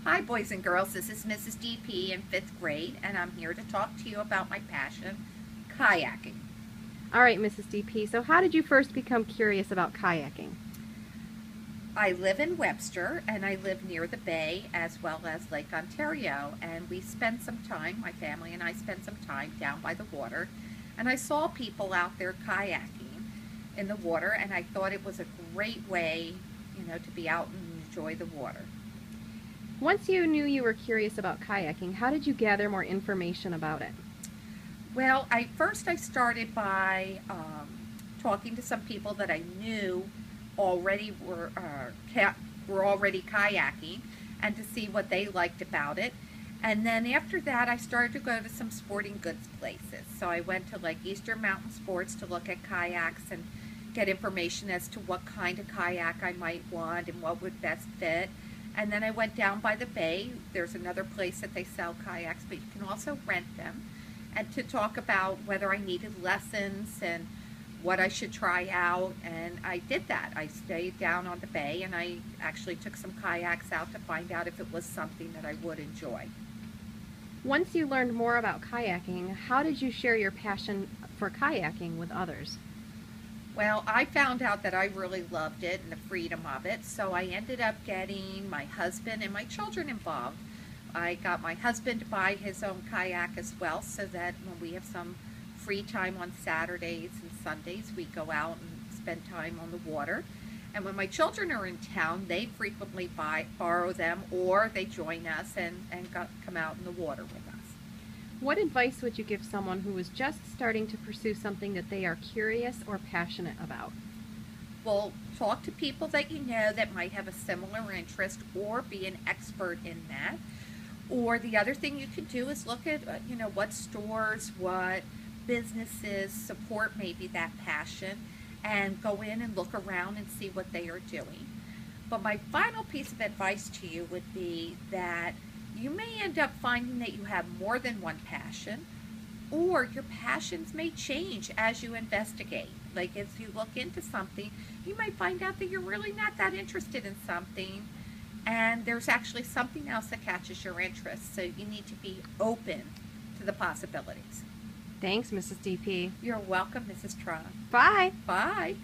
Hi, boys and girls. This is Mrs. DP in fifth grade, and I'm here to talk to you about my passion, kayaking. All right, Mrs. DP, so how did you first become curious about kayaking? I live in Webster, and I live near the bay as well as Lake Ontario, and we spend some time, my family and I spend some time down by the water, and I saw people out there kayaking in the water, and I thought it was a great way, to be out and enjoy the water. Once you knew you were curious about kayaking, how did you gather more information about it? Well, I started by talking to some people that I knew already were already kayaking, and to see what they liked about it. And then after that, I started to go to some sporting goods places. So I went to like Eastern Mountain Sports to look at kayaks and get information as to what kind of kayak I might want and what would best fit. And then I went down by the bay. There's another place that they sell kayaks, but you can also rent them. And to talk about whether I needed lessons and what I should try out. And I did that. I stayed down on the bay and I actually took some kayaks out to find out if it was something that I would enjoy. Once you learned more about kayaking, how did you share your passion for kayaking with others? Well, I found out that I really loved it and the freedom of it, so I ended up getting my husband and my children involved. I got my husband to buy his own kayak as well, so that when we have some free time on Saturdays and Sundays, we go out and spend time on the water. And when my children are in town, they frequently borrow them, or they join us and come out in the water with us. What advice would you give someone who is just starting to pursue something that they are curious or passionate about? Well, talk to people that you know that might have a similar interest or be an expert in that. Or the other thing you could do is look at, what stores, what businesses support maybe that passion, and go in and look around and see what they are doing. But my final piece of advice to you would be that you may end up finding that you have more than one passion, or your passions may change as you investigate. Like if you look into something, you might find out that you're really not that interested in something, and there's actually something else that catches your interest. So you need to be open to the possibilities. Thanks, Mrs. DP. You're welcome, Mrs. Tron. Bye. Bye.